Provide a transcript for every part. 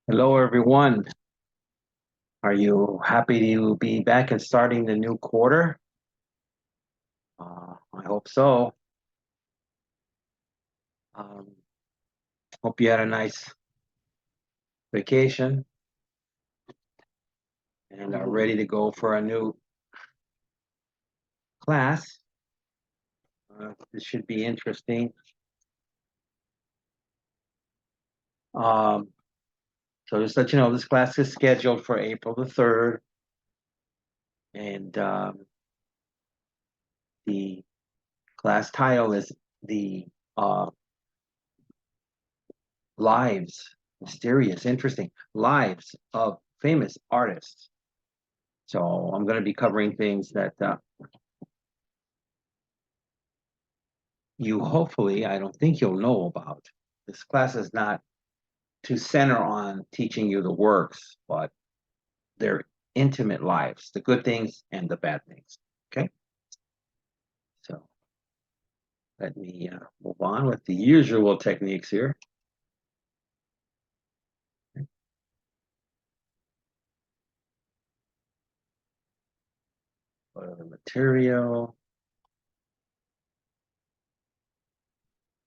Hello, everyone. Are you happy to be back and starting the new quarter? I hope so. Um, Hope you had a nice vacation and are ready to go for a new class. This should be interesting. Um, so just let you know, this class is scheduled for April the 3rd, and the class title is the mysterious, interesting lives of famous artists. So I'm going to be covering things that you hopefully, I don't think you'll know about. This class is not to center on teaching you the works, but their intimate lives, the good things and the bad things. Okay? So let me move on with the usual techniques here. Go to the material.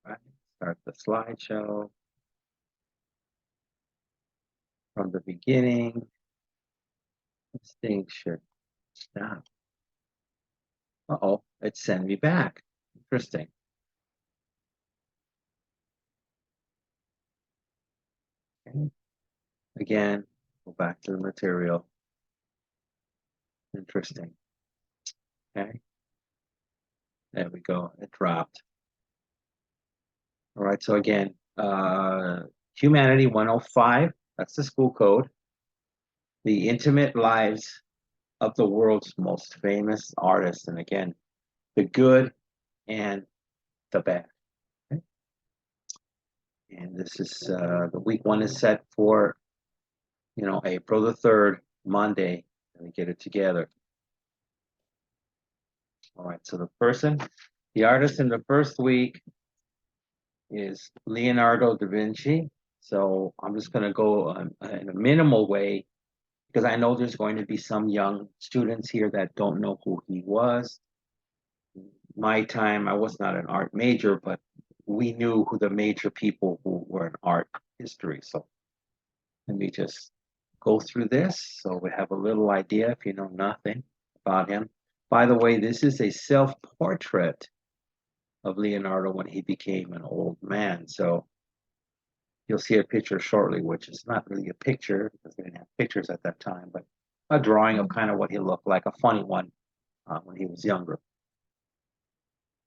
Right. Start the slideshow from the beginning. This thing should stop. Uh-oh, it sent me back. Interesting. Okay. Again, go back to the material. Interesting. Okay. There we go. It dropped. All right. So again, Humanity 105, that's the school code. The intimate lives of the world's most famous artists. And again, the good and the bad. Okay? And this is the week one is set for, April the 3rd, Monday. Let me get it together. All right. So the artist in the first week is Leonardo da Vinci. So I'm just going to go in a minimal way because I know there's going to be some young students here that don't know who he was. My time, I was not an art major, but we knew who the major people who were in art history. So let me just go through this so we have a little idea if you know nothing about him. By the way, this is a self-portrait of Leonardo when he became an old man. So you'll see a picture shortly, which is not really a picture because they didn't have pictures at that time, but a drawing of kind of what he looked like, a funny one when he was younger.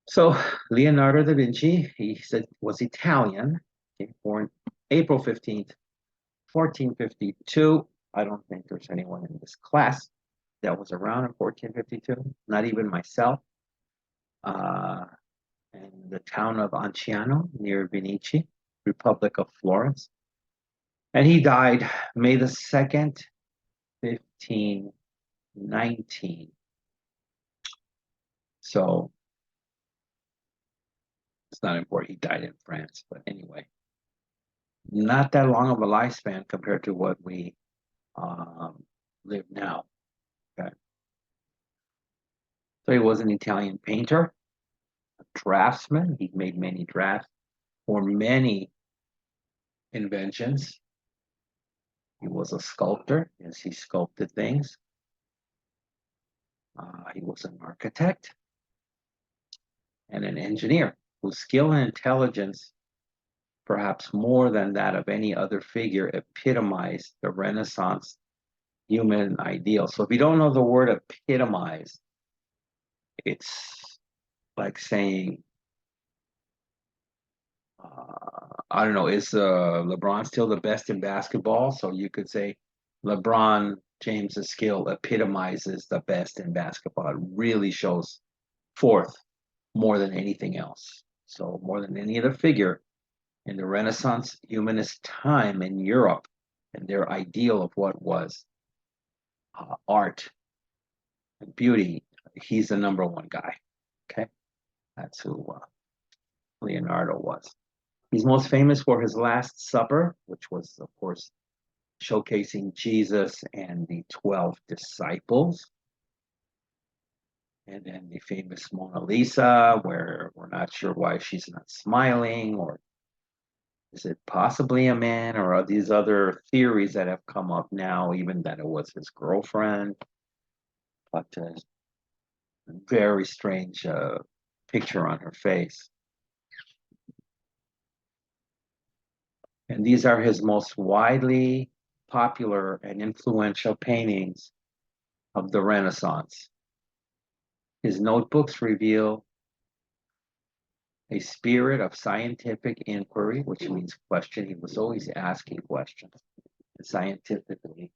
So Leonardo da Vinci, he said was Italian, okay, born April 15th, 1452. I don't think there's anyone in this class that was around in 1452, not even myself. Uh, in the town of Anciano near Venice, Republic of Florence. And he died May the 2nd, 1519. So it's not important. He died in France, but anyway, not that long of a lifespan compared to what we live now. Okay. So he was an Italian painter, a draftsman. He made many drafts for many inventions. He was a sculptor, as he sculpted things. He was an architect and an engineer whose skill and intelligence, perhaps more than that of any other figure, epitomized the Renaissance human ideal. So if you don't know the word epitomize, it's like saying, I don't know, is LeBron still the best in basketball? So you could say LeBron James's skill epitomizes the best in basketball. It really shows forth more than anything else. So more than any other figure in the Renaissance humanist time in Europe and their ideal of what was art and beauty, he's the number one guy. Okay, that's who Leonardo was. He's most famous for his Last Supper, which was, of course, showcasing Jesus and the 12 disciples. And then the famous Mona Lisa, where we're not sure why she's not smiling, or is it possibly a man, or are these other theories that have come up now, even that it was his girlfriend? But very strange picture on her face. And these are his most widely popular and influential paintings of the Renaissance. His notebooks reveal a spirit of scientific inquiry, which means question. He was always asking questions scientifically.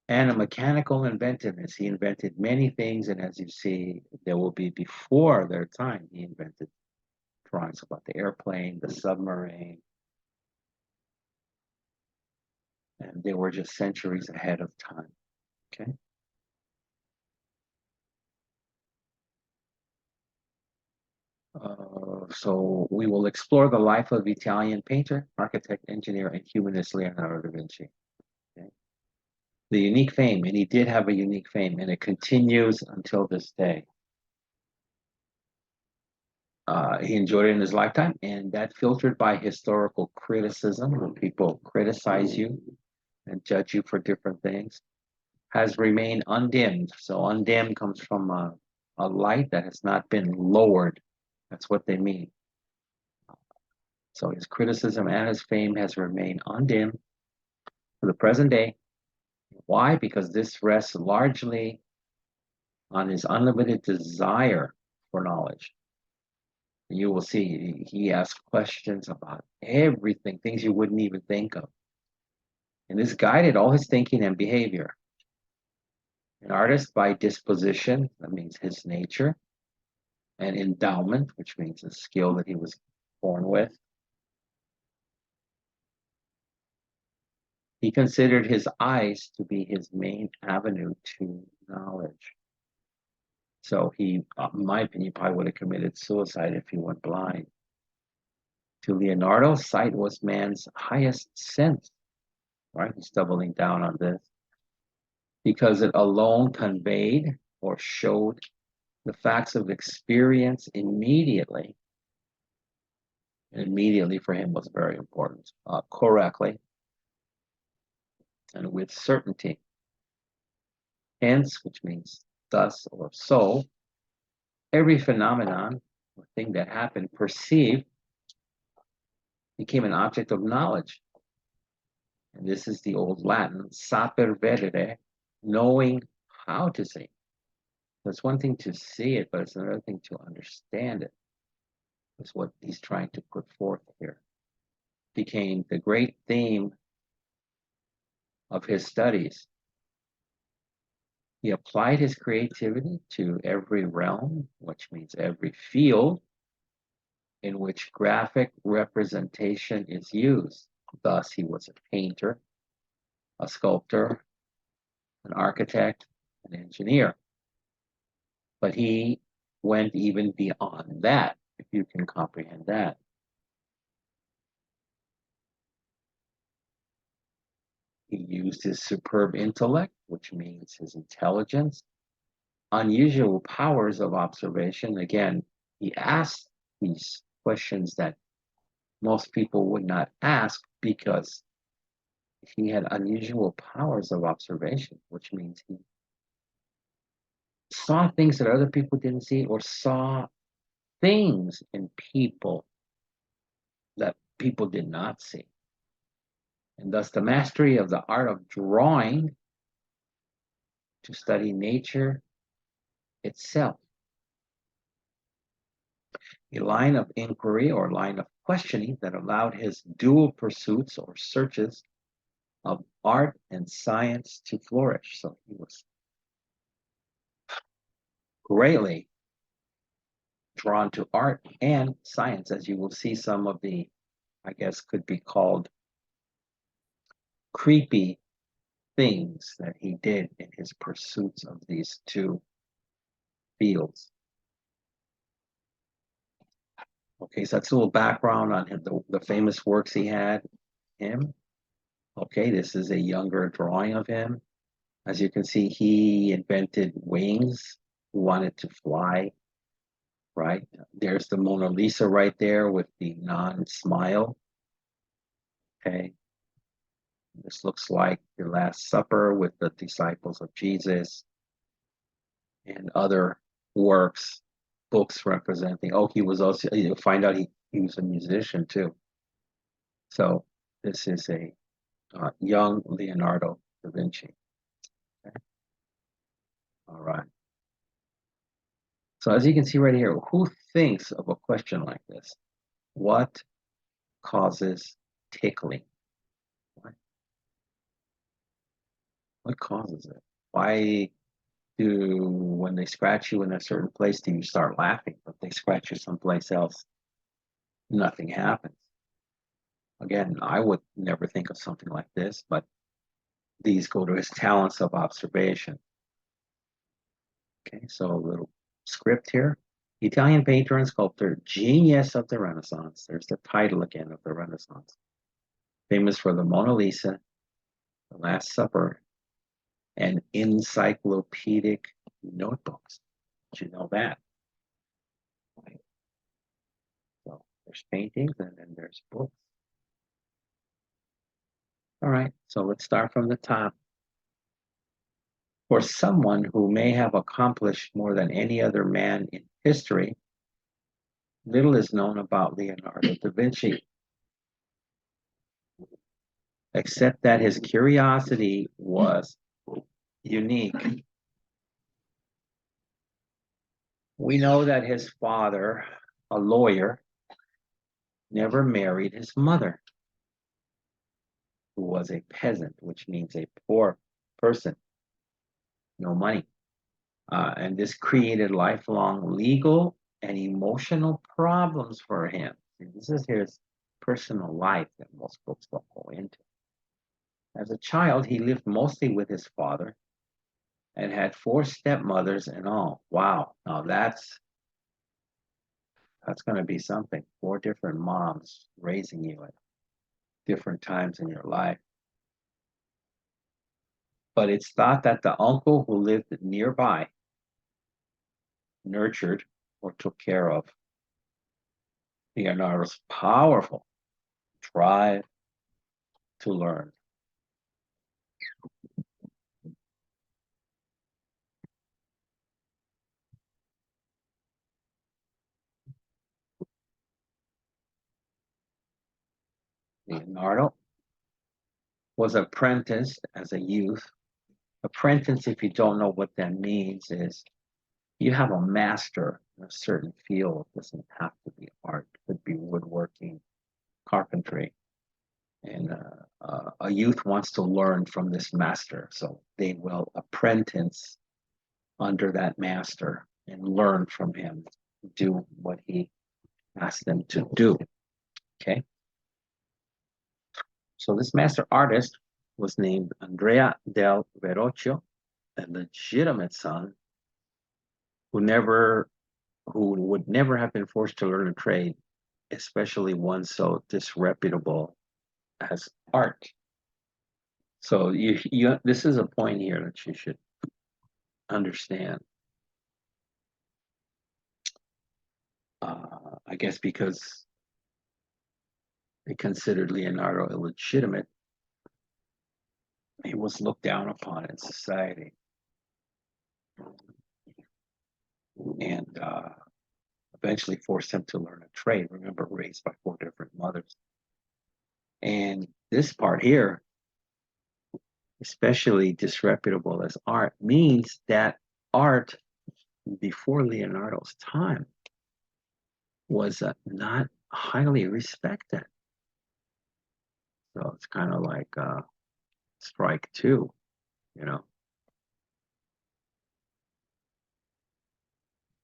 And a mechanical inventiveness. He invented many things, and as you see, there will be before their time, he invented drawings about the airplane, the submarine, and they were just centuries ahead of time. Okay. So we will explore the life of Italian painter, architect, engineer, and humanist Leonardo da Vinci. Okay. The unique fame, and he did have a unique fame, and it continues until this day. He enjoyed it in his lifetime, and that filtered by historical criticism, when people criticize you and judge you for different things, has remained undimmed. So undimmed comes from a light that has not been lowered. That's what they mean. So his criticism and his fame has remained undimmed to the present day. Why? Because this rests largely on his unlimited desire for knowledge. You will see he asks questions about everything, things you wouldn't even think of. And this guided all his thinking and behavior. An artist by disposition, that means his nature, and endowment, which means the skill that he was born with. He considered his eyes to be his main avenue to knowledge. So he, in my opinion, probably would have committed suicide if he went blind. To Leonardo, sight was man's highest sense, right? He's doubling down on this because it alone conveyed or showed the facts of experience immediately. And immediately for him was very important, correctly and with certainty. Hence, which means thus or so, every phenomenon or thing that happened perceived became an object of knowledge. And this is the old Latin, saper vedere, knowing how to see. So it's one thing to see it, but it's another thing to understand it. That's what he's trying to put forth here. Became the great theme of his studies. He applied his creativity to every realm, which means every field in which graphic representation is used. Thus, he was a painter, a sculptor, an architect, an engineer. But he went even beyond that, if you can comprehend that. He used his superb intellect, which means his intelligence, unusual powers of observation. Again, he asked these questions that most people would not ask because he had unusual powers of observation, which means he saw things that other people didn't see, or saw things in people that people did not see. And thus the mastery of the art of drawing to study nature itself. A line of inquiry or line of questioning that allowed his dual pursuits or searches of art and science to flourish. So he was greatly drawn to art and science, as you will see some of the, I guess, could be called creepy things that he did in his pursuits of these two fields. Okay, so that's a little background on him, the famous works he had. Him. Okay, this is a younger drawing of him. As you can see, he invented wings, wanted to fly, right? There's the Mona Lisa right there with the non-smile. Okay, this looks like the Last Supper with the disciples of Jesus and other works, books representing. Oh, he was also, you find out he was a musician too. So this is a young Leonardo da Vinci. Okay. All right. So as you can see right here, who thinks of a question like this? What causes tickling? What causes it? Why do, when they scratch you in a certain place, do you start laughing? But they scratch you someplace else, nothing happens. Again, I would never think of something like this, but these go to his talents of observation. Okay, so a little script here. Italian painter and sculptor, genius of the Renaissance. There's the title again of the Renaissance. Famous for the Mona Lisa, the Last Supper, and encyclopedic notebooks. Did you know that? Right. So there's paintings and then there's books. All right, so let's start from the top. For someone who may have accomplished more than any other man in history, little is known about Leonardo da Vinci, except that his curiosity was unique. We know that his father, a lawyer, never married his mother, who was a peasant, which means a poor person, no money. And this created lifelong legal and emotional problems for him. And this is his personal life that most books don't go into. As a child, he lived mostly with his father and had four stepmothers in all. Wow, now that's going to be something. Four different moms raising you at different times in your life. But it's thought that the uncle who lived nearby nurtured or took care of Leonardo's powerful drive to learn. Leonardo was apprenticed as a youth. Apprentice, if you don't know what that means, is you have a master in a certain field. It doesn't have to be art, it could be woodworking, carpentry. And a youth wants to learn from this master. So they will apprentice under that master and learn from him, do what he asks them to do. Okay. So this master artist was named Andrea del Verrocchio, a legitimate son who never who would never have been forced to learn a trade, especially one so disreputable as art. So you this is a point here that you should understand. I guess because they considered Leonardo illegitimate, he was looked down upon in society, and eventually forced him to learn a trade. Remember, raised by four different mothers. And this part here, especially disreputable as art, means that art before Leonardo's time was not highly respected. So it's kind of like strike two, you know,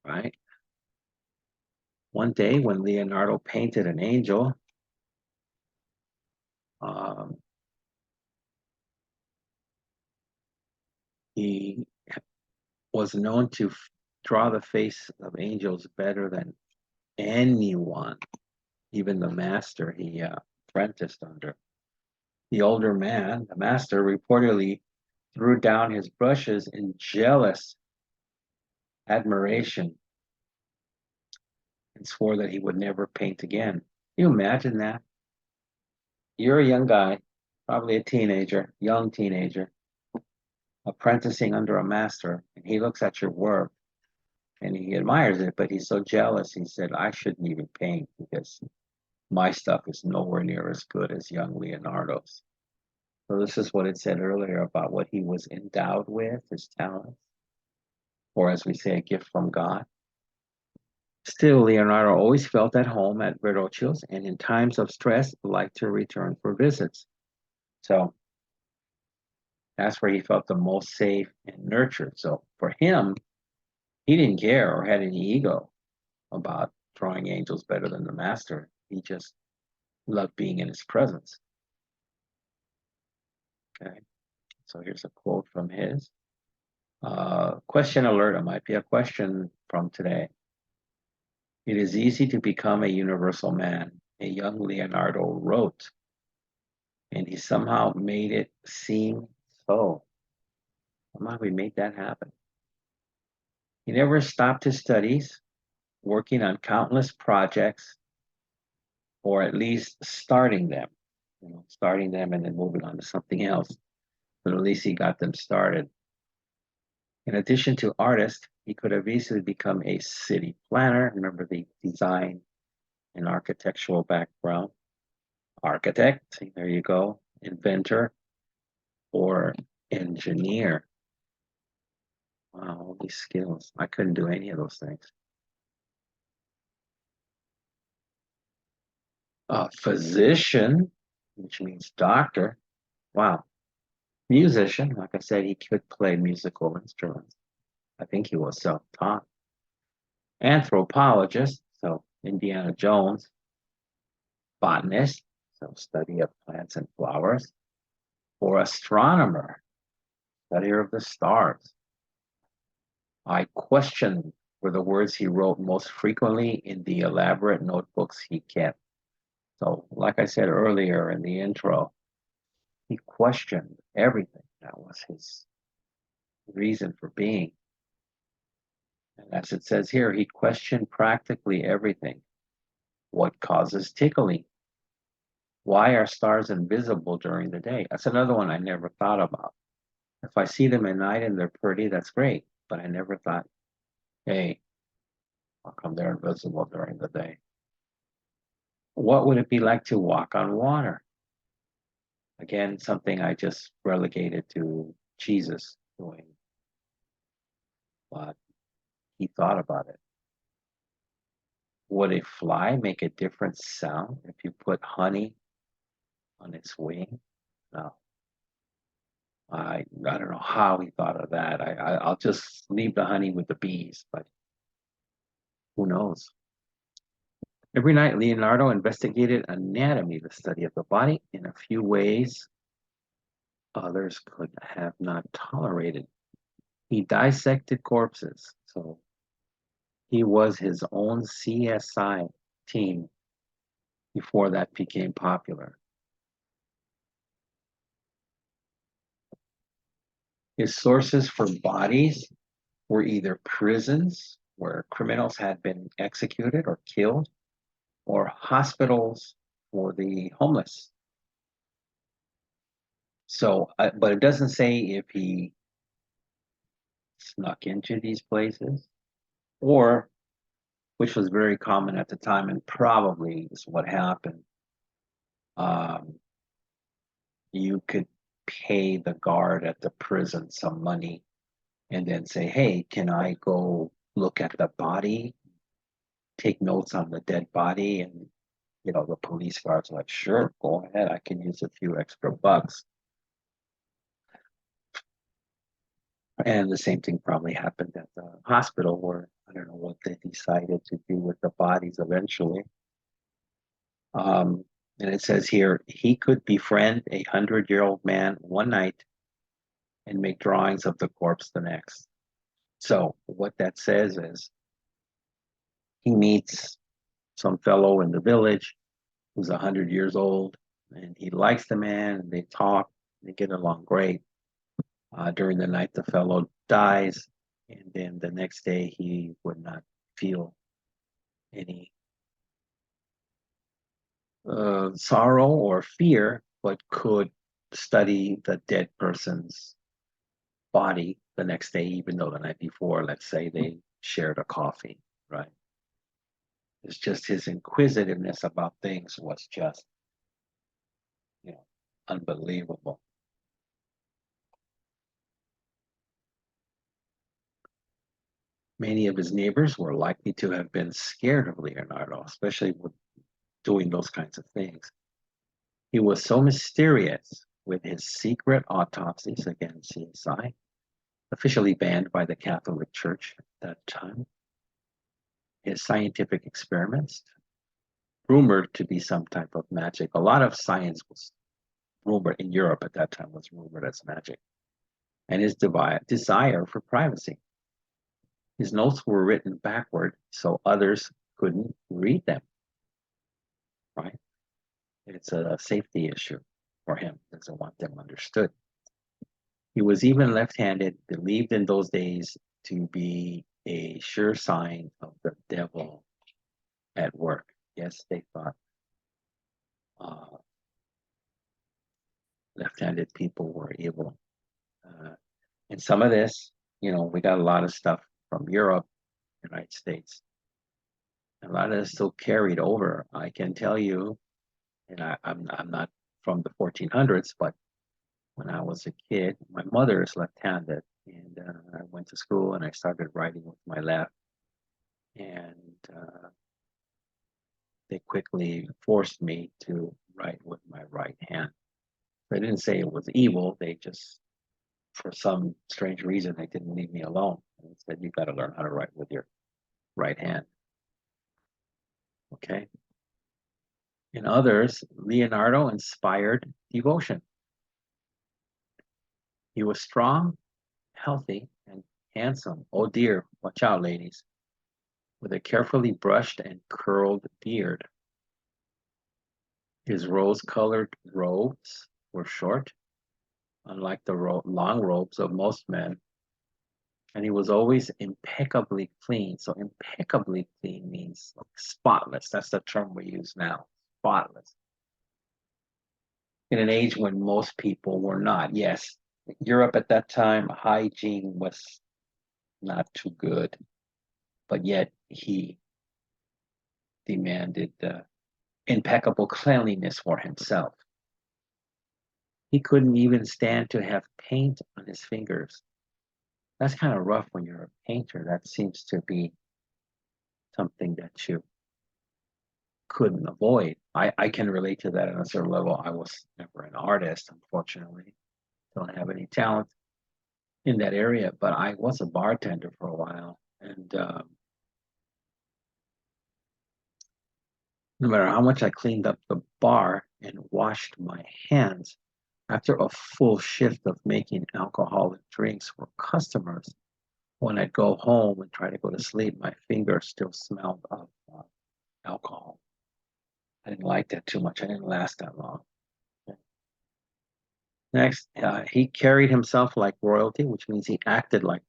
right? One day when Leonardo painted an angel, um, he was known to draw the face of angels better than anyone, even the master he apprenticed under. The older man, the master, reportedly threw down his brushes in jealous admiration and swore that he would never paint again. Can you imagine that? You're a young guy, probably a teenager, young teenager, apprenticing under a master, and he looks at your work and he admires it, but he's so jealous. He said, I shouldn't even paint because my stuff is nowhere near as good as young Leonardo's. So this is what it said earlier about what he was endowed with, his talents, or as we say, a gift from God. Still, Leonardo always felt at home at Verrocchio's and in times of stress liked to return for visits. So that's where he felt the most safe and nurtured. So for him, he didn't care or had any ego about drawing angels better than the master. He just loved being in his presence. Okay, so here's a quote from his. Question alert, it might be a question from today. It is easy to become a universal man, a young Leonardo wrote, and he somehow made it seem so. Somehow we made that happen. He never stopped his studies, working on countless projects, or at least starting them, starting them and then moving on to something else. But at least he got them started. In addition to artist, he could have easily become a city planner. Remember the design and architectural background. Architect, there you go. Inventor or engineer. Wow, all these skills. I couldn't do any of those things. Physician, which means doctor. Wow. Musician, like I said, he could play musical instruments. I think he was self-taught. Anthropologist, so Indiana Jones. Botanist, so study of plants and flowers. Or astronomer, studier of the stars. I question were the words he wrote most frequently in the elaborate notebooks he kept. So, like I said earlier in the intro, he questioned everything. That was his reason for being. And as it says here, he questioned practically everything. What causes tickling? Why are stars invisible during the day? That's another one I never thought about. If I see them at night and they're pretty, that's great. But I never thought, hey, how come they're invisible during the day? What would it be like to walk on water? Again, something I just relegated to Jesus doing, but he thought about it. Would a fly make a different sound if you put honey on its wing? No. I don't know how he thought of that. I'll just leave the honey with the bees, but who knows? Every night, Leonardo investigated anatomy, the study of the body, in a few ways others could have not tolerated. He dissected corpses, so he was his own CSI team before that became popular. His sources for bodies were either prisons where criminals had been executed or killed, or hospitals for the homeless. So, but it doesn't say if he snuck into these places or, which was very common at the time and probably is what happened, um, you could pay the guard at the prison some money and then say, hey, can I go look at the body, take notes on the dead body? And, the police guards are like, sure, go ahead. I can use a few extra bucks. And the same thing probably happened at the hospital where I don't know what they decided to do with the bodies eventually. And it says here, he could befriend a 100-year-old man one night and make drawings of the corpse the next. So what that says is he meets some fellow in the village who's 100 years old, and he likes the man, and they talk, they get along great. During the night, the fellow dies, and then the next day he would not feel any sorrow or fear, but could study the dead person's body the next day, even though the night before, let's say, they shared a coffee, right? It's just his inquisitiveness about things was just, unbelievable. Many of his neighbors were likely to have been scared of Leonardo, especially with doing those kinds of things. He was so mysterious with his secret autopsies, again, CSI, officially banned by the Catholic Church at that time. His scientific experiments, rumored to be some type of magic. A lot of science was rumored in Europe at that time, was rumored as magic. And his desire for privacy. His notes were written backward so others couldn't read them, right? It's a safety issue for him. He doesn't want them understood. He was even left-handed, believed in those days to be a sure sign of the devil at work. Yes, they thought left-handed people were evil. And some of this, we got a lot of stuff from Europe, United States. A lot of this still carried over. I can tell you, and I'm not from the 1400s, but when I was a kid, my mother is left-handed, and I went to school and I started writing with my left, and they quickly forced me to write with my right hand. They didn't say it was evil. They just, for some strange reason, they didn't leave me alone. And said, you got to learn how to write with your right hand. Okay. In others, Leonardo inspired devotion. He was strong, healthy, and handsome. Oh dear, watch out, ladies. With a carefully brushed and curled beard. His rose-colored robes were short, unlike the long robes of most men, and he was always impeccably clean. So impeccably clean means like spotless. That's the term we use now, spotless. In an age when most people were not. Yes, Europe at that time, hygiene was not too good, but yet he demanded impeccable cleanliness for himself. He couldn't even stand to have paint on his fingers. That's kind of rough when you're a painter. That seems to be something that you couldn't avoid. I can relate to that on a certain level. I was never an artist, unfortunately. Don't have any talent in that area, but I was a bartender for a while. And no matter how much I cleaned up the bar and washed my hands, after a full shift of making alcoholic drinks for customers, when I'd go home and try to go to sleep, my fingers still smelled of alcohol. I didn't like that too much. I didn't last that long. Next, he carried himself like royalty, which means he acted like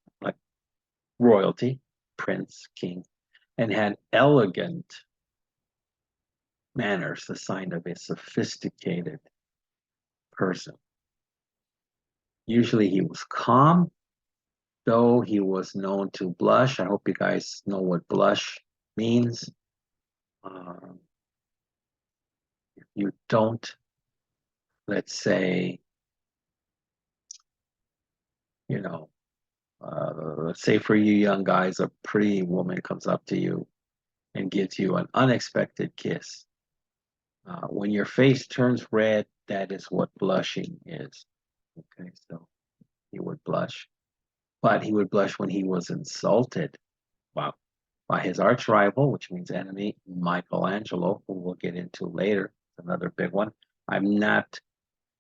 royalty, prince, king, and had elegant manners, the sign of a sophisticated person. Usually he was calm, though he was known to blush. I hope you guys know what blush means. If you don't, let's say, let's say for you young guys, a pretty woman comes up to you and gives you an unexpected kiss. When your face turns red, that is what blushing is. Okay, so he would blush. But he would blush when he was insulted by his arch rival, which means enemy, Michelangelo, who we'll get into later. It's another big one. I'm not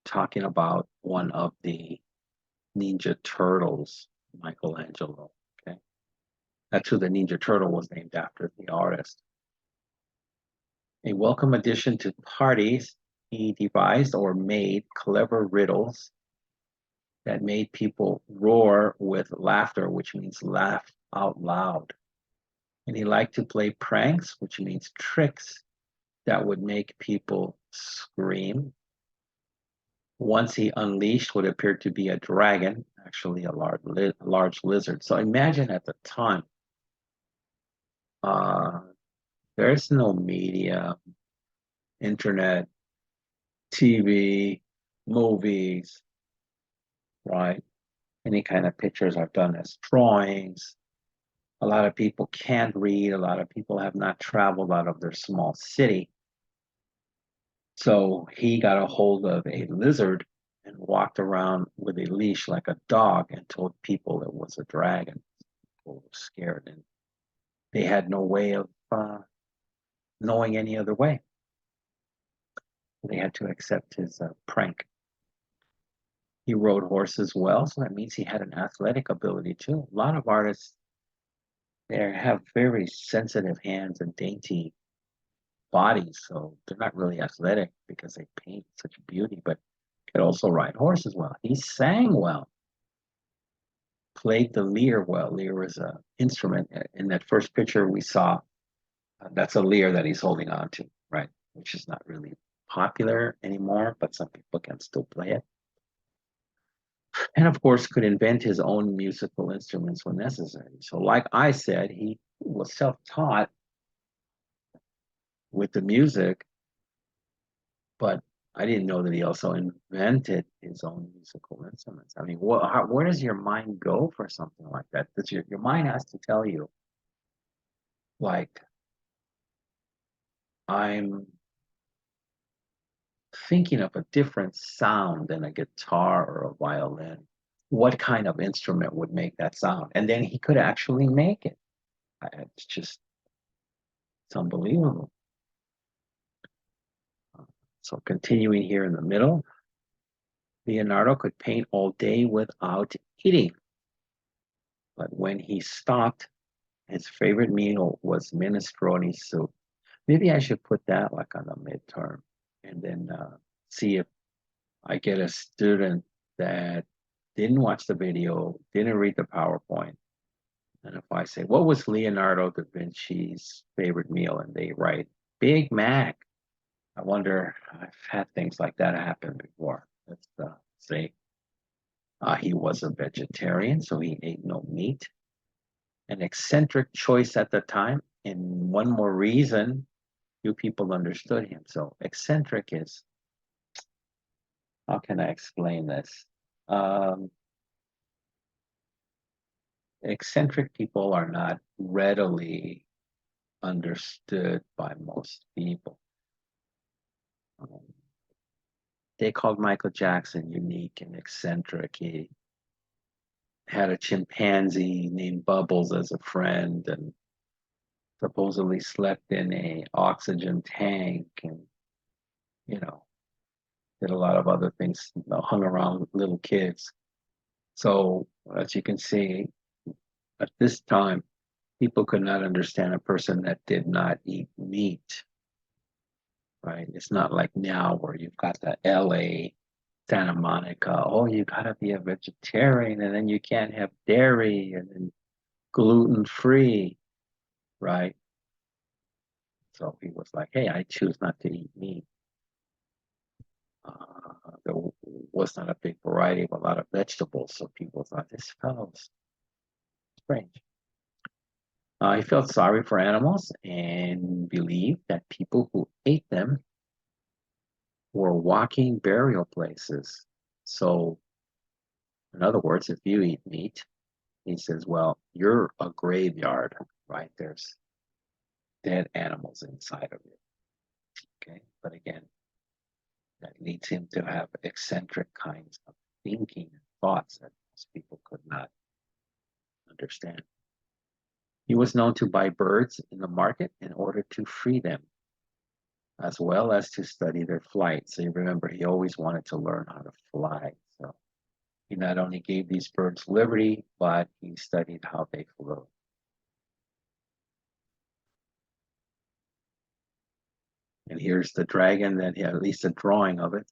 talking about one of the Ninja Turtles, Michelangelo. Okay, that's who the Ninja Turtle was named after, the artist. A welcome addition to parties, he devised or made clever riddles that made people roar with laughter, which means laugh out loud. And he liked to play pranks, which means tricks that would make people scream. Once he unleashed what appeared to be a dragon, actually a large lizard. So imagine at the time, uh, there's no media, internet, TV, movies, right? Any kind of pictures are done as drawings. A lot of people can't read. A lot of people have not traveled out of their small city. So he got a hold of a lizard and walked around with a leash like a dog and told people it was a dragon. People were scared and they had no way of knowing any other way. They had to accept his prank. He rode horses well, so that means he had an athletic ability too. A lot of artists they have very sensitive hands and dainty bodies, so they're not really athletic because they paint such beauty, but could also ride horses well. He sang well, played the lyre well. Lyre is an instrument. In that first picture we saw, that's a lyre that he's holding on to, right? Which is not really popular anymore, but some people can still play it. And of course, could invent his own musical instruments when necessary. So, like I said, he was self taught with the music, but I didn't know that he also invented his own musical instruments. I mean, where does your mind go for something like that? Does your mind has to tell you, like, I'm thinking of a different sound than a guitar or a violin. What kind of instrument would make that sound? And then he could actually make it. It's just, it's unbelievable. So continuing here in the middle, Leonardo could paint all day without eating. But when he stopped, his favorite meal was minestrone soup. Maybe I should put that like on the midterm and then see if I get a student that didn't watch the video, didn't read the PowerPoint. And if I say, what was Leonardo da Vinci's favorite meal? And they write, Big Mac. I wonder, I've had things like that happen before. Let's say he was a vegetarian, so he ate no meat. An eccentric choice at the time. And one more reason few people understood him. So eccentric is, how can I explain this? Eccentric people are not readily understood by most people. They called Michael Jackson unique and eccentric. He had a chimpanzee named Bubbles as a friend and supposedly slept in a oxygen tank and, you know, did a lot of other things, hung around with little kids. So as you can see, at this time, people could not understand a person that did not eat meat, right? It's not like now where you've got the LA, Santa Monica, oh, you gotta be a vegetarian and then you can't have dairy and then gluten free, right? So he was like, hey, I choose not to eat meat. There was not a big variety of a lot of vegetables, so people thought this fellow's strange. He felt sorry for animals and believed that people who ate them were walking burial places. So, in other words, if you eat meat, he says, well, you're a graveyard, right? There's dead animals inside of you. Okay. But again, that leads him to have eccentric kinds of thinking and thoughts that most people could not understand. He was known to buy birds in the market in order to free them, as well as to study their flight. So you remember, he always wanted to learn how to fly. So he not only gave these birds liberty, but he studied how they flew. And here's the dragon that he had, at least a drawing of it,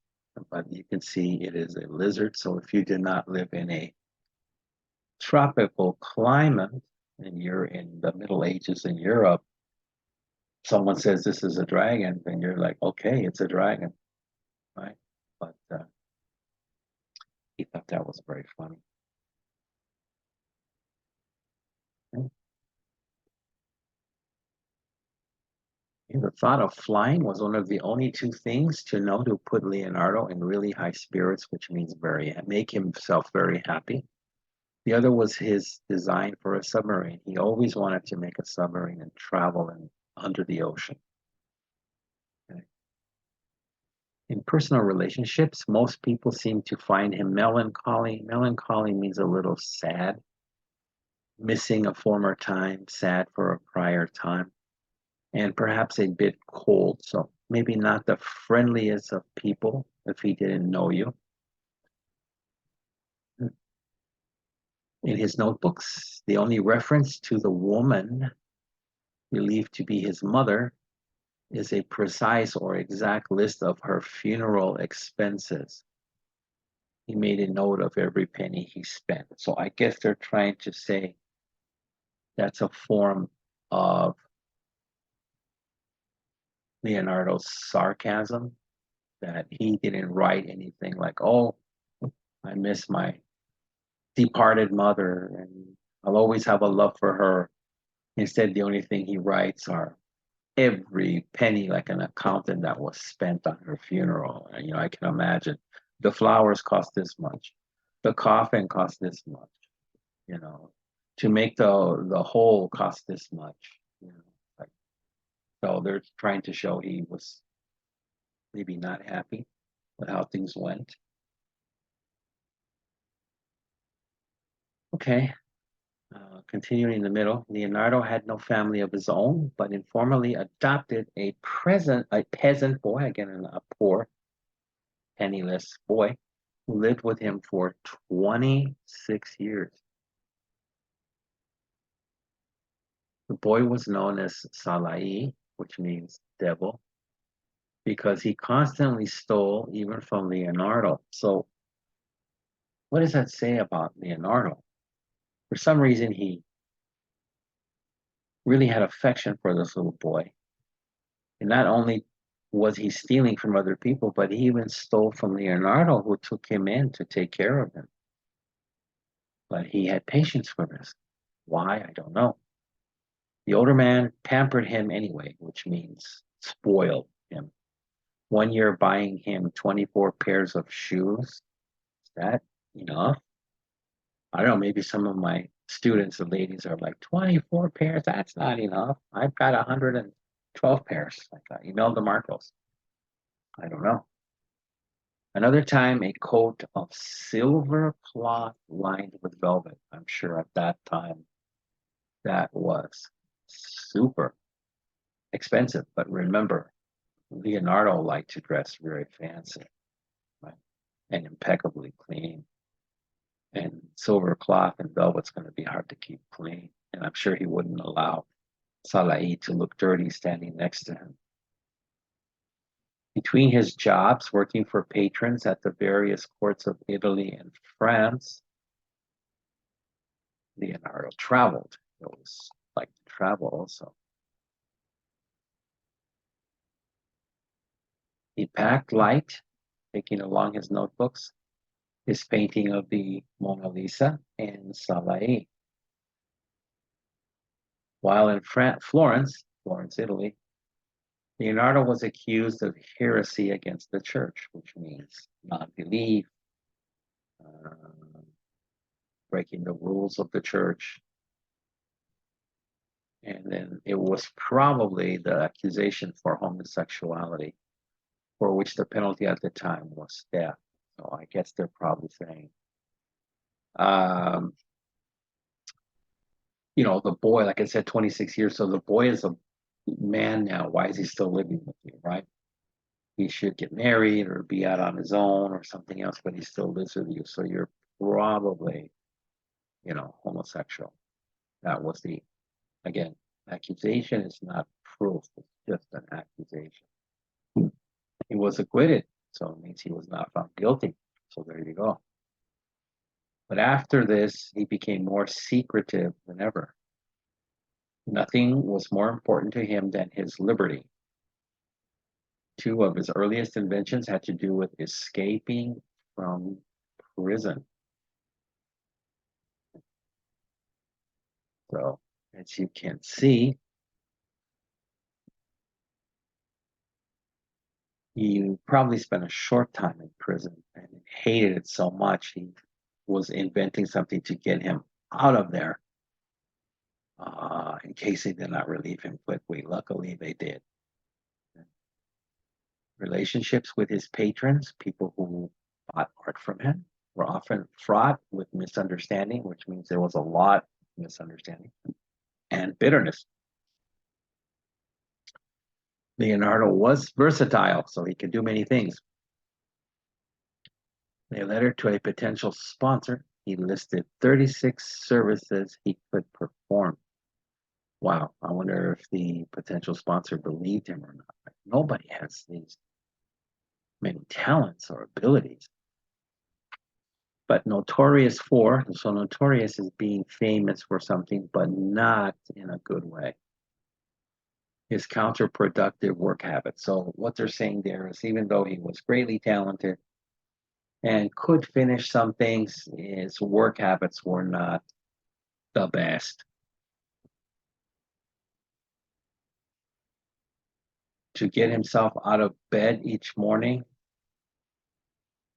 but you can see it is a lizard. So if you did not live in a tropical climate and you're in the Middle Ages in Europe, someone says this is a dragon, then you're like, okay, it's a dragon, right? But he thought that was very funny. The thought of flying was one of the only two things to know to put Leonardo in really high spirits, which means make himself very happy. The other was his design for a submarine. He always wanted to make a submarine and travel under the ocean. Okay. In personal relationships, most people seem to find him melancholy. Melancholy means a little sad, missing a former time, sad for a prior time, and perhaps a bit cold. So maybe not the friendliest of people if he didn't know you. In his notebooks, the only reference to the woman believed to be his mother is a precise or exact list of her funeral expenses. He made a note of every penny he spent. So I guess they're trying to say that's a form of Leonardo's sarcasm, that he didn't write anything like, oh, I miss my departed mother and I'll always have a love for her. Instead, the only thing he writes are every penny, like an accountant, that was spent on her funeral. And, I can imagine the flowers cost this much, the coffin cost this much, you know, to make the whole cost this much, like, so they're trying to show he was maybe not happy with how things went. Okay. Continuing in the middle, Leonardo had no family of his own, but informally adopted a peasant boy, again a poor, penniless boy, who lived with him for 26 years. The boy was known as Salai, which means devil, because he constantly stole even from Leonardo. So what does that say about Leonardo? For some reason, he really had affection for this little boy. And not only was he stealing from other people, but he even stole from Leonardo, who took him in to take care of him. But he had patience for this. Why? I don't know. The older man pampered him anyway, which means spoiled him. One year buying him 24 pairs of shoes. Is that enough? I don't know, maybe some of my students and ladies are like, 24 pairs? That's not enough. I've got 112 pairs. Like Imelda Marcos. I don't know. Another time, a coat of silver cloth lined with velvet. I'm sure at that time that was super expensive. But remember, Leonardo liked to dress very fancy, right? And impeccably clean. And silver cloth and velvet's going to be hard to keep clean. And I'm sure he wouldn't allow Salai to look dirty standing next to him. Between his jobs working for patrons at the various courts of Italy and France, Leonardo traveled. He always liked to travel also. He packed light, taking along his notebooks, his painting of the Mona Lisa, and Salai. While in Florence, Italy, Leonardo was accused of heresy against the church, which means non-belief, uh, breaking the rules of the church. And then it was probably the accusation for homosexuality, for which the penalty at the time was death. So I guess they're probably saying, um, the boy, like I said, 26 years. So the boy is a man now. Why is he still living with you, right? He should get married or be out on his own or something else, but he still lives with you. So you're probably, homosexual. That was again, accusation is not proof. It's just an accusation. He was acquitted, so it means he was not found guilty. So there you go. But after this, he became more secretive than ever. Nothing was more important to him than his liberty. Two of his earliest inventions had to do with escaping from prison. So, as you can see, he probably spent a short time in prison and hated it so much he was inventing something to get him out of there in case they did not relieve him quickly. Luckily, they did. Relationships with his patrons, people who bought art from him, were often fraught with misunderstanding, which means there was a lot of misunderstanding and bitterness. Leonardo was versatile, so he could do many things. In a letter to a potential sponsor, he listed 36 services he could perform. Wow, I wonder if the potential sponsor believed him or not. Like, nobody has these many talents or abilities. But notorious for, so notorious is being famous for something, but not in a good way. His counterproductive work habits. So what they're saying there is even though he was greatly talented and could finish some things, his work habits were not the best. To get himself out of bed each morning,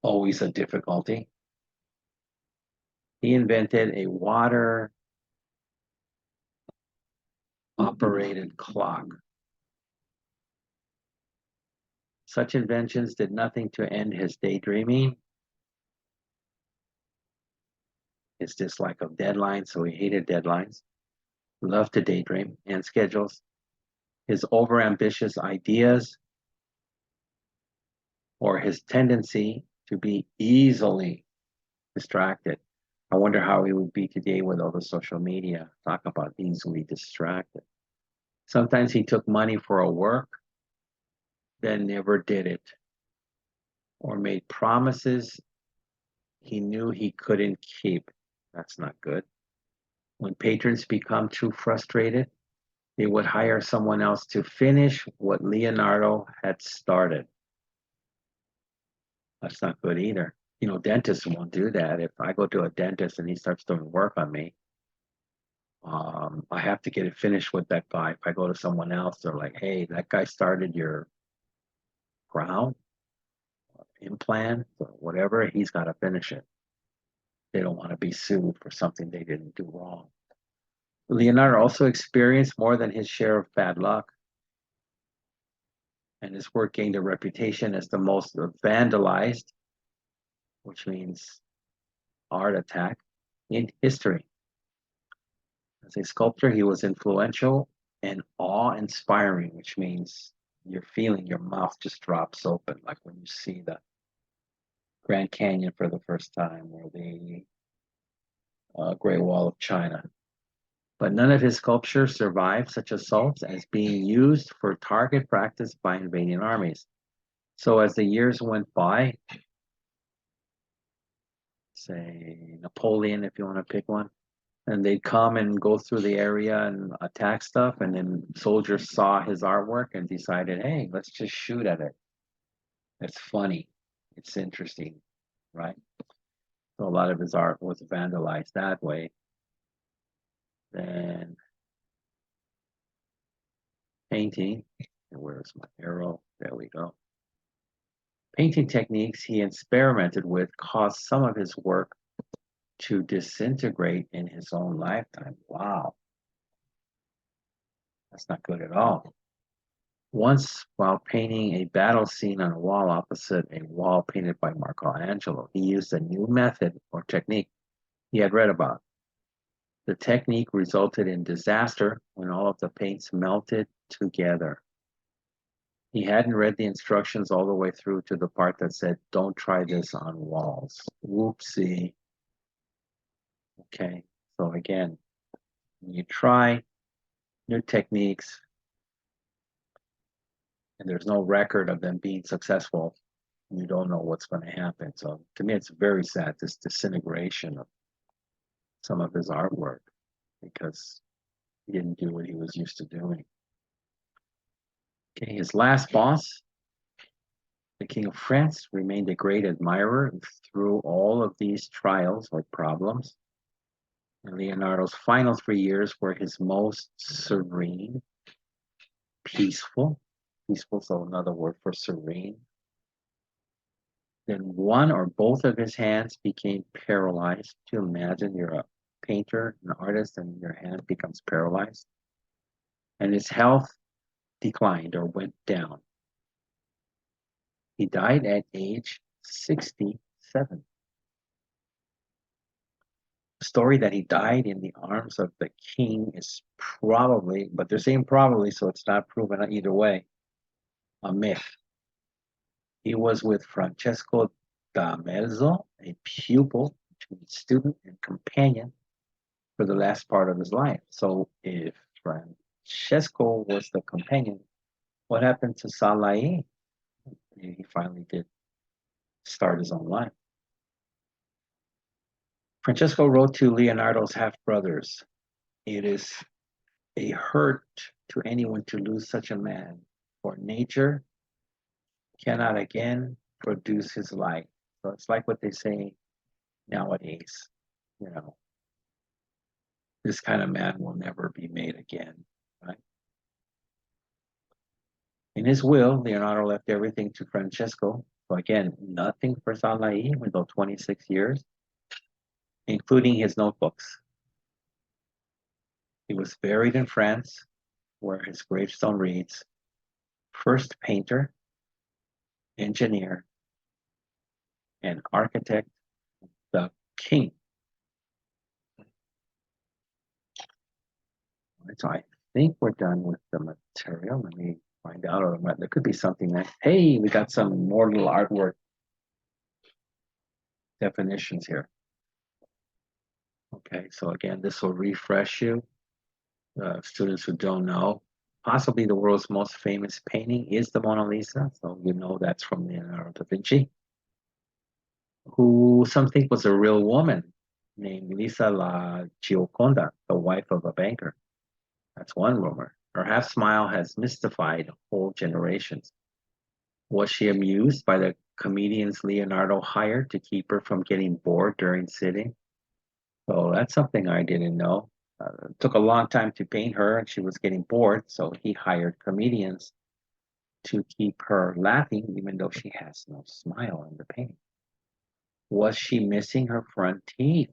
always a difficulty. He invented a water operated clock. Such inventions did nothing to end his daydreaming, his dislike of deadlines, so he hated deadlines, loved to daydream and schedules, his overambitious ideas, or his tendency to be easily distracted. I wonder how he would be today with all the social media. Talk about easily distracted. Sometimes he took money for a work, then never did it, or made promises he knew he couldn't keep. That's not good. When patrons become too frustrated, they would hire someone else to finish what Leonardo had started. That's not good either. You know, dentists won't do that. If I go to a dentist and he starts doing work on me, I have to get it finished with that guy. If I go to someone else, they're like, hey, that guy started your crown, implant, or whatever. He's got to finish it. They don't want to be sued for something they didn't do wrong. Leonardo also experienced more than his share of bad luck, and his work gained a reputation as the most vandalized, which means art attack, in history. As a sculptor, he was influential and awe-inspiring, which means you're feeling your mouth just drops open, like when you see the Grand Canyon for the first time or the Great Wall of China. But none of his sculptures survived such assaults as being used for target practice by invading armies. So as the years went by, say Napoleon, if you want to pick one, and they'd come and go through the area and attack stuff, and then soldiers saw his artwork and decided, hey, let's just shoot at it. It's funny. It's interesting, right? So a lot of his art was vandalized that way. Then painting, and where's my arrow? There we go. Painting techniques he experimented with caused some of his work to disintegrate in his own lifetime. Wow, that's not good at all. Once, while painting a battle scene on a wall opposite a wall painted by Michelangelo, he used a new method or technique he had read about. The technique resulted in disaster when all of the paints melted together. He hadn't read the instructions all the way through to the part that said, don't try this on walls. Whoopsie. Okay, so again, when you try new techniques, and there's no record of them being successful. You don't know what's going to happen. So to me, it's very sad, this disintegration of some of his artwork, because he didn't do what he was used to doing. Okay, his last boss, the King of France, remained a great admirer through all of these trials or problems. And Leonardo's final 3 years were his most serene, peaceful. Peaceful, so another word for serene. Then one or both of his hands became paralyzed. To imagine you're a painter, an artist, and your hand becomes paralyzed. And his health declined or went down. He died at age 67. The story that he died in the arms of the king is probably, but they're saying probably, so it's not proven either way, a myth. He was with Francesco da Mezzo, a pupil, student, and companion for the last part of his life. So if Francesco was the companion, what happened to Salai? He finally did start his own life. Francesco wrote to Leonardo's half-brothers, "It is a hurt to anyone to lose such a man, for nature cannot again produce his like." So it's like what they say nowadays, you know, this kind of man will never be made again, right? In his will, Leonardo left everything to Francesco. So again, nothing for Salai, even though 26 years, including his notebooks. He was buried in France, where his gravestone reads, "First painter, engineer, and architect, the king." So I think we're done with the material. Let me find out. Or there could be something that, hey, we got some more little artwork definitions here. Okay, so again, this will refresh you. Students who don't know, possibly the world's most famous painting is the Mona Lisa. So you know that's from Leonardo da Vinci, who some think was a real woman named Lisa La Gioconda, the wife of a banker. That's one rumor. Her half smile has mystified whole generations. Was she amused by the comedians Leonardo hired to keep her from getting bored during sitting? So that's something I didn't know. It took a long time to paint her, and she was getting bored, so he hired comedians to keep her laughing, even though she has no smile in the painting. Was she missing her front teeth?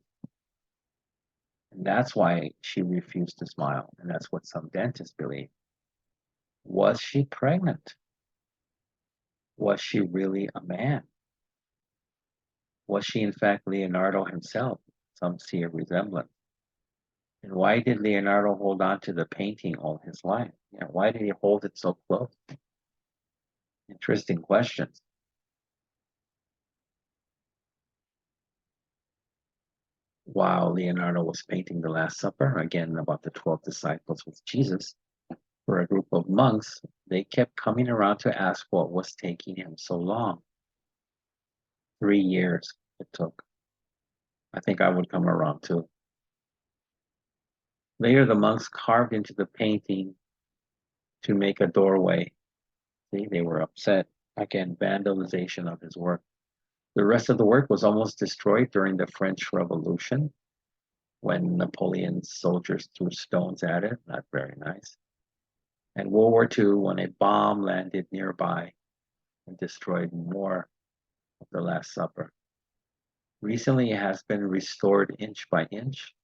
And that's why she refused to smile, and that's what some dentists believe. Was she pregnant? Was she really a man? Was she in fact Leonardo himself? Some see a resemblance. And why did Leonardo hold on to the painting all his life? Yeah, why did he hold it so close? Interesting questions. While Leonardo was painting the Last Supper, again about the 12 disciples with Jesus, for a group of monks, they kept coming around to ask what was taking him so long. 3 years it took. I think I would come around too. Later, the monks carved into the painting to make a doorway. See, they were upset. Again, vandalization of his work. The rest of the work was almost destroyed during the French Revolution when Napoleon's soldiers threw stones at it. Not very nice. And World War II, when a bomb landed nearby and destroyed more of the Last Supper. Recently, it has been restored inch by inch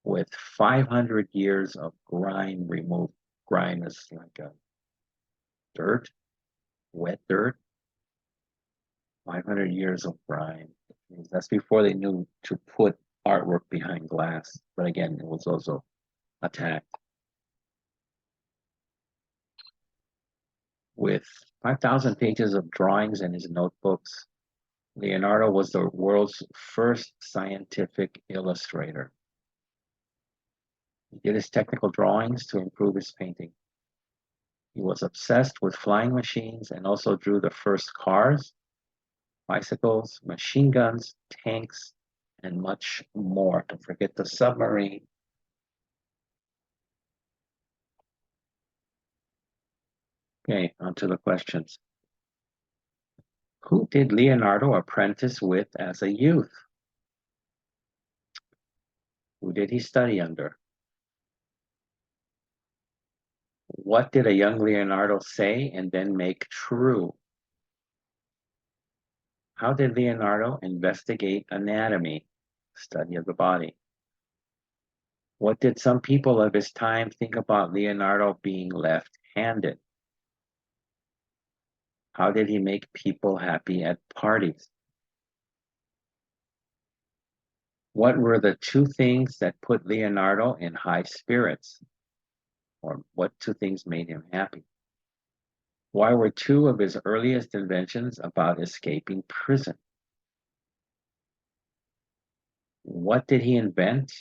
with 500 years of grime removed. Grime is like a dirt, wet dirt. 500 years of grime. That's before they knew to put artwork behind glass. But again, it was also attacked. With 5,000 pages of drawings in his notebooks, Leonardo was the world's first scientific illustrator. He did his technical drawings to improve his painting. He was obsessed with flying machines and also drew the first cars, bicycles, machine guns, tanks, and much more. Don't forget the submarine. Okay, on to the questions. Who did Leonardo apprentice with as a youth? Who did he study under? What did a young Leonardo say and then make true? How did Leonardo investigate anatomy, study of the body? What did some people of his time think about Leonardo being left-handed? How did he make people happy at parties? What were the two things that put Leonardo in high spirits? Or what two things made him happy? Why were two of his earliest inventions about escaping prison? What did he invent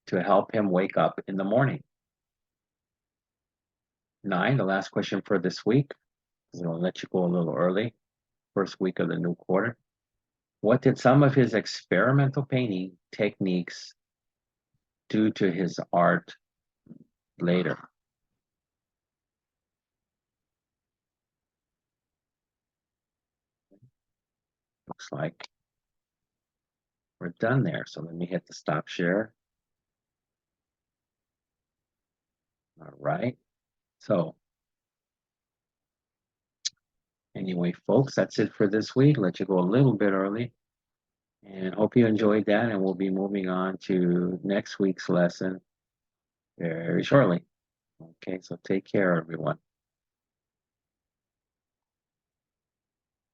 to help him wake up in the morning? 9, the last question for this week. I'm going to let you go a little early, first week of the new quarter. What did some of his experimental painting techniques do to his art later? Looks like we're done there. So let me hit the stop share. All right. So anyway, folks, that's it for this week. Let you go a little bit early. And hope you enjoyed that. And we'll be moving on to next week's lesson very shortly. Okay, so take care, everyone.